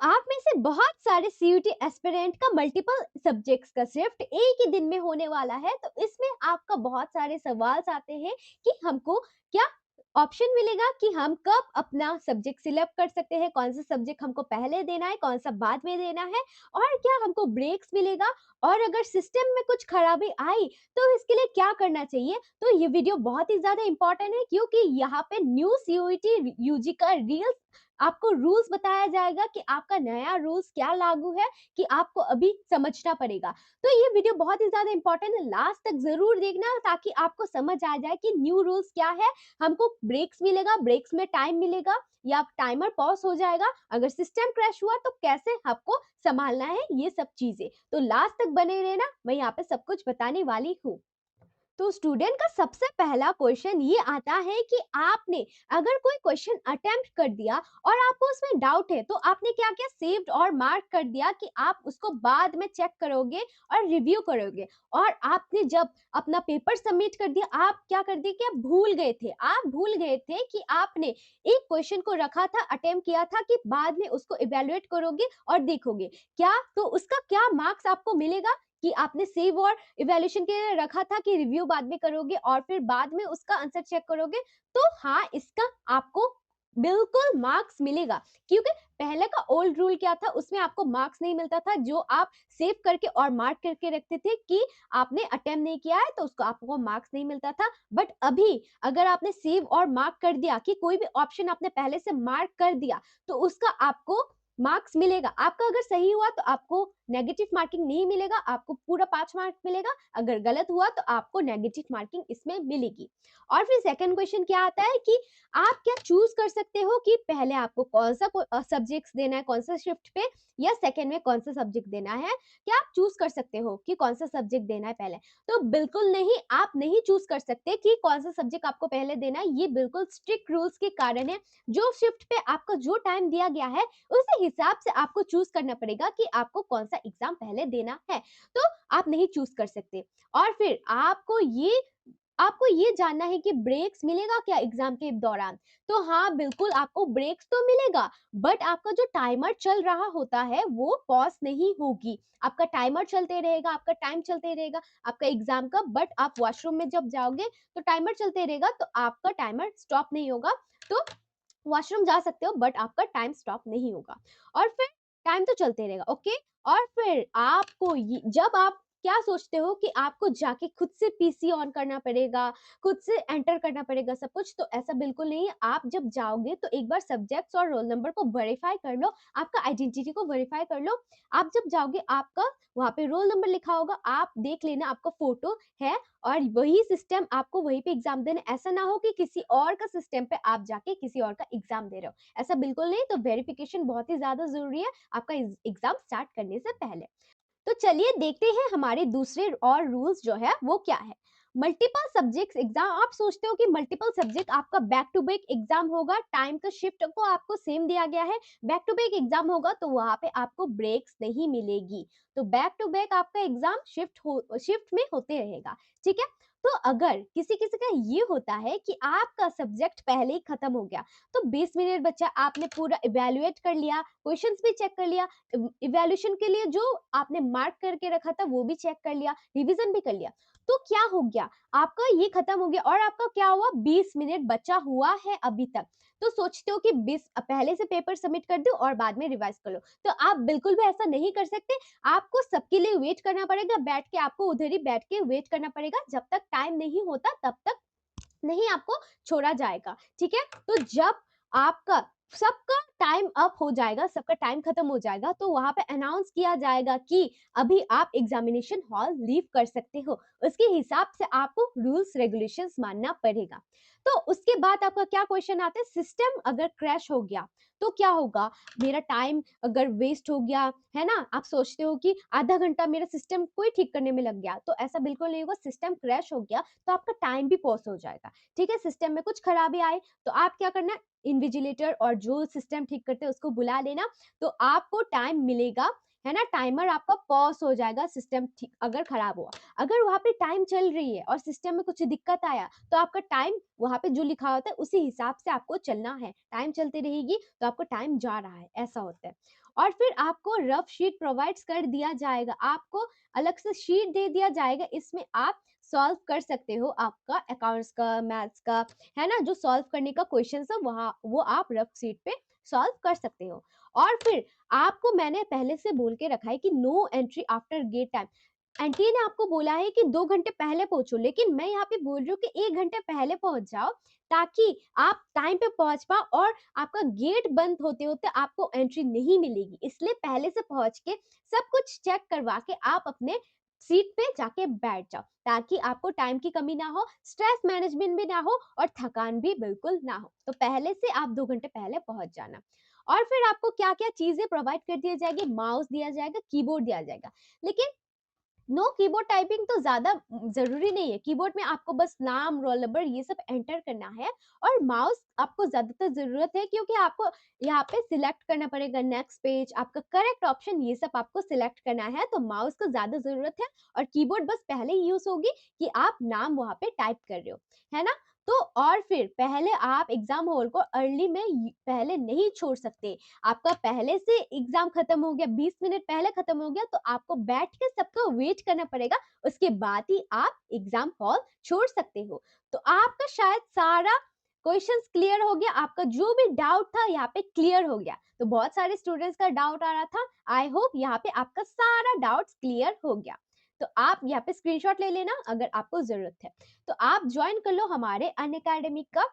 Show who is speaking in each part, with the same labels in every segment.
Speaker 1: आप में से बहुत सारे सीयूटी एस्पिरेंट का मल्टीपल सब्जेक्ट्स का शिफ्ट एक ही दिन में होने वाला है, तो इसमें आपका बहुत सारे सवाल आते हैं कि हमको क्या ऑप्शन मिलेगा कि हम कब अपना सब्जेक्ट सिलेक्ट कर सकते हैं, कौन सा सब्जेक्ट हमको पहले देना है, कौन सा बाद में देना है, और क्या हमको ब्रेक्स मिलेगा, और अगर सिस्टम में कुछ खराबी आई तो इसके लिए क्या करना चाहिए। तो ये वीडियो बहुत ही ज्यादा इंपॉर्टेंट है, क्योंकि यहाँ पे न्यू सीयूटी यूजी का रियल आपको रूल्स बताया जाएगा कि आपका नया रूल्स क्या लागू है, कि आपको अभी समझना पड़ेगा। तो ये वीडियो बहुत ही ज़्यादा इंपॉर्टेंट है, लास्ट तक ज़रूर देखना ताकि आपको समझ आ जाए कि न्यू रूल्स क्या है। हमको ब्रेक्स मिलेगा, ब्रेक्स में टाइम मिलेगा या टाइमर पॉज़ हो जाएगा, अगर सिस्टम क्रैश हुआ तो कैसे आपको सँभालना है, ये सब चीज़ें। तो लास्ट तक बने रहना, मैं यहाँ पे सब कुछ बताने वाली हूँ। तो स्टूडेंट का सबसे पहला क्वेश्चन ये आता है कि आपने अगर कोई क्वेश्चन अटेम्प्ट कर दिया और आपको उसमें डाउट है, तो आपने क्या किया, सेव्ड और मार्क कर दिया कि आप उसको बाद में चेक करोगे और रिव्यू करोगे। और आपने जब अपना पेपर सबमिट कर दिया, आप क्या कर दिए कि आप भूल गए थे कि आपने एक क्वेश्चन को रखा था, अटेम्प्ट किया था कि बाद में उसको इवेलुएट करोगे और देखोगे क्या, तो उसका क्या मार्क्स आपको मिलेगा, कि आपने सेव और इवैल्यूएशन के लिए रखा था कि रिव्यू बाद में करोगे और फिर बाद में उसका आंसर चेक करोगे। तो हाँ, इसका आपको बिल्कुल मार्क्स मिलेगा, क्योंकि पहले का ओल्ड रूल क्या था, उसमें आपको मार्क्स नहीं मिलता था, जो आप सेव करके और मार्क करके रखते थे कि आपने अटेम्प्ट नहीं किया है, तो उसको आपको मार्क्स नहीं मिलता था। बट अभी अगर आपने सेव और मार्क कर दिया कि कोई भी ऑप्शन आपने पहले से मार्क कर दिया, तो उसका आपको मार्क्स मिलेगा। आपका अगर सही हुआ तो आपको नेगेटिव मार्किंग नहीं मिलेगा, आपको पूरा 5 मार्क मिलेगा, अगर गलत हुआ तो आपको नेगेटिव मार्किंग इसमें मिलेगी। और फिर सेकंड क्वेश्चन क्या आता है कि आप क्या चूज़ कर सकते हो कि पहले आपको कौन-सा सब्जेक्ट्स देना है, कौन-सा शिफ्ट पे, या सेकंड में कौन-सा सब्जेक्ट देना है। क्या आप चूज़ कर सकते हो कि कौन-सा सब्जेक्ट देना है पहले? तो बिल्कुल नहीं, आप नहीं चूज़ कर सकते कि कौन-सा सब्जेक्ट आपको पहले देना है, ये बिल्कुल स्ट्रिक्ट रूल्स के कारण है। जो शिफ्ट पे आपका जो टाइम दिया गया है, उसी हिसाब से आपको चूज़ करना पड़ेगा कि आपको कौन-सा एग्ज़ाम पहले देना है। तो आप नहीं चूज़ कर सकते। और फिर आपको ये जानना है कि ब्रेक्स मिलेगा क्या एग्ज़ाम के दौरान? तो हाँ, बिल्कुल आपको ब्रेक्स तो मिलेगा, बट आपका जो टाइमर चल रहा होता है, वो पॉज़ नहीं होगी। आपका टाइमर चलते रहेगा, आपका टाइम चलते रहेगा, आपका एग्ज़ाम का, बट आप वॉशरूम में जब जाओगे, तो टाइमर चलते रहेगा, तो आपका टाइमर स्टॉप नहीं होगा। तो वॉशरूम जा सकते हो, बट आपका टाइम स्टॉप नहीं होगा। और फिर टाइम तो चलते रहेगा, ओके। और फिर आपको जब आप क्या सोचते हो कि आपको जाके खुद से पीसी ऑन करना पड़ेगा, खुद से एंटर करना पड़ेगा सब कुछ, तो ऐसा बिल्कुल नहीं है। आप जब जाओगे तो एक बार सब्जेक्ट्स और रोल नंबर को वेरीफाई कर लो, आपका आइडेंटिटी को वेरीफाई कर लो। आप जब जाओगे, आपका वहाँ पे रोल नंबर लिखा होगा, आप देख लेना, आपका फोटो है, और वही सिस्टम आपको वहीं पे एग्ज़ाम देना है। ऐसा ना हो कि किसी और का सिस्टम पे आप जाके किसी और का एग्ज़ाम दे रहे हो, ऐसा बिल्कुल नहीं। तो वेरिफिकेशन बहुत ही ज़्यादा ज़रूरी है आपका एग्ज़ाम स्टार्ट करने से पहले। तो चलिए देखते हैं हमारे दूसरे और रूल्स जो है वो क्या है। मल्टीपल सब्जेक्ट्स एग्जाम, आप सोचते हो कि मल्टीपल सब्जेक्ट आपका बैक टू बैक एग्जाम होगा, टाइम का शिफ्ट को आपको सेम दिया गया है, बैक टू बैक एग्जाम होगा, तो वहां पे आपको ब्रेक्स नहीं मिलेगी। तो बैक टू बैक आपका एग्जाम शिफ्ट में होते रहेगा, ठीक है। तो अगर किसी किसी का ये होता है कि आपका सब्जेक्ट पहले ही खत्म हो गया, तो 20 मिनट बच्चा, आपने पूरा इवेल्युएट कर लिया, क्वेश्चंस भी चेक कर लिया, इवैल्यूएशन के लिए जो आपने मार्क करके रखा था वो भी चेक कर लिया, रिवीजन भी कर लिया, तो क्या हो गया, आपका ये खत्म हो गया और आपका क्या हुआ, 20 मिनट बचा हुआ है अभी तक। तो सोचते हो कि 20 पहले से पेपर सबमिट कर दो और बाद में रिवाइज कर लो, तो आप बिल्कुल भी ऐसा नहीं कर सकते। आपको सबके लिए वेट करना पड़ेगा, बैठ के आपको उधर ही बैठ के वेट करना पड़ेगा, जब तक टाइम नहीं होता तब तक नहीं आपको छोड़ा जाएगा, ठीक है। तो जब आपका सबका टाइम अप हो जाएगा, सबका टाइम खत्म हो जाएगा, तो वहां पे अनाउंस किया जाएगा कि अभी आप एग्जामिनेशन हॉल लीव कर सकते हो। उसके हिसाब से आपको रूल्स रेगुलेशंस मानना पड़ेगा। तो उसके बाद आपका क्या क्वेश्चन आता है, सिस्टम अगर क्रैश हो गया तो क्या होगा, मेरा टाइम अगर वेस्ट हो गया, है ना, आप सोचते हो कि आधा घंटा मेरा सिस्टम कोई ठीक करने में लग गया, तो ऐसा बिल्कुल नहीं होगा। सिस्टम क्रैश हो गया तो आपका टाइम भी पॉज हो जाएगा, ठीक है। सिस्टम में कुछ खराबी आए तो आप क्या करना, इन्विजिलेटर और जो सिस्टम ठीक करते हैं उसको बुला लेना, तो आपको टाइम मिलेगा है ना? टाइमर आपका पॉज़ हो जाएगा सिस्टम ठीक अगर खराब हुआ। अगर वहाँ पे टाइम चल रही है और सिस्टम में कुछ दिक्कत आया, तो आपका टाइम वहाँ पे जो लिखा होता है उसी हिसाब से आपको चलना है। टाइम चलती रहेगी तो आपको टाइम जा रहा है, ऐसा होता है। और फिर आपको रफ शीट प्रोवाइड्स कर दिया जाएगा, आपको अलग से शीट दे दिया जाएगा, इसमें आप सॉल्व कर सकते हो आपका अकाउंट्स का, मैथ्स का, है ना? जो सॉल्व करने का क्वेश्चन्स है वहाँ वो आप रफ शीट पे सॉल्व कर सकते हो। और फिर आपको मैंने पहले से बोल के रखा है कि no entry after gate time. Aunty ने आपको बोला है कि 2 घंटे पहले पहुँचो, लेकिन मैं यहाँ पे बोल रही हूँ कि 1 घंटे पहले पहुँच जाओ, ताकि आप टाइम पे पहुँच पाओ और आपका गेट बंद होते-होते आपको एंट्री नहीं मिलेगी। इसलिए पहले से पहुँच के सब कुछ चेक करवा के आप अपने सीट पे जाके बैठ जाओ, ताकि आपको टाइम की कमी ना हो, स्ट्रेस मैनेजमेंट भी ना हो और थकान भी बिल्कुल ना हो। तो पहले से आप 2 घंटे पहले पहुँच जाना। और फिर आपको क्या-क्या चीज़ें प्रोवाइड कर दिया जाएगी, माउस दिया जाएगा, कीबोर्ड दिया जाएगा। लेकिन नो कीबोर्ड टाइपिंग तो ज़्यादा ज़रूरी नहीं है। कीबोर्ड में आपको बस नाम, रोल नंबर ये सब एंटर करना है और माउस आपको ज़्यादातर ज़रूरत है, क्योंकि आपको यहाँ पे सिलेक्ट करना पड़ेगा नेक्स्ट पेज, आपका करेक्ट ऑप्शन ये सब आपको सिलेक्ट करना है, तो माउस को ज़्यादा ज़रूरत है और कीबोर्ड बस पहले ही यूज़ होगी कि आप नाम वहाँ पे टाइप कर रहे हो, है ना? तो और फिर पहले आप एग्ज़ाम हॉल को अर्ली में पहले नहीं छोड़ सकते। आपका पहले से एग्ज़ाम खत्म हो गया, 20 मिनट पहले खत्म हो गया, तो आपको बैठ के सबका वेट करना पड़ेगा, उसके बाद ही आप एग्ज़ाम हॉल छोड़ सकते हो। तो आपका शायद सारा क्वेश्चंस क्लियर हो गया, आपका जो भी डाउट था यहाँ पे क्लियर हो गया। तो बहुत सारे स्टूडेंट्स का डाउट आ रहा था, आई होप यहाँ पे आपका सारा डाउट्स क्लियर हो गया। तो आप यहाँ पे स्क्रीनशॉट ले लेना अगर आपको ज़रूरत है। तो आप जॉइन कर लो हमारे अनअकैडमी का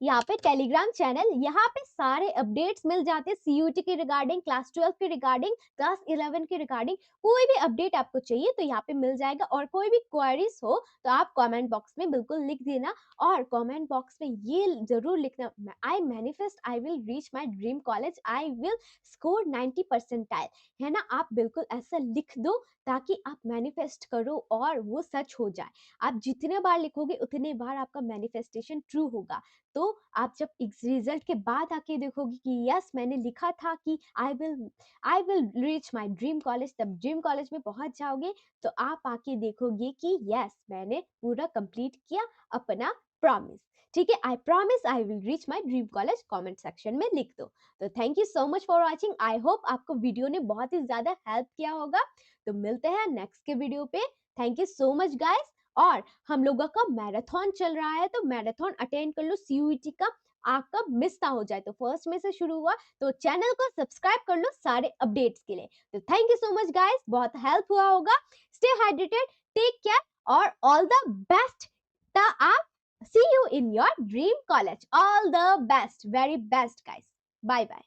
Speaker 1: यहाँ पे टेलीग्राम चैनल, यहाँ पे सारे अपडेट्स मिल जाते हैं सीयूईटी के रिगार्डिंग, क्लास 12 के रिगार्डिंग, क्लास 11 के रिगार्डिंग, कोई भी अपडेट आपको चाहिए तो यहाँ पे मिल जाएगा। और कोई भी क्वेरीज हो तो आप कमेंट बॉक्स में बिल्कुल लिख देना, और कमेंट बॉक्स में ये जरूर लिखना, I manifest I will reach my dream college, I will score 90 percentile, है ना? आप बिल्कुल ऐसा लिख दो ताकि आप मैनिफेस्ट करो और वो सच हो जाए। आप जितने बार लिखोगे उतने बार आपका मैनिफेस्टेशन ट्रू होगा। तो आप जब इस रिजल्ट के बाद आके देखोगे कि यस मैंने लिखा था कि आई will reach my dream college, तब ड्रीम कॉलेज में पहुंच जाओगे, तो आप आके देखोगे कि यस मैंने पूरा कंप्लीट किया अपना प्रॉमिस। ठीक है, I promise I will reach my dream college, comment section में लिख दो। तो thank you so much for watching, I hope आपको वीडियो ने बहुत ही ज्यादा हेल्प किया होगा। तो मिलते हैं नेक्स्ट के वीडियो पे। Thank you so much guys. और हम लोगों का मैराथन चल रहा है, तो मैराथन अटेंड कर लो सीयूईटी का, आपका मिस ना हो जाए। तो फर्स्ट में से शुरू हुआ, तो चैनल को सब्सक्राइब कर लो सारे अपडेट्स के लिए। तो thank you so much guys, बहुत हेल्प हुआ होगा। स्टे हाइड्रेटेड, टेक केयर और ऑल द बेस्ट। आप see you in your dream college, all the best, very best guys, bye bye.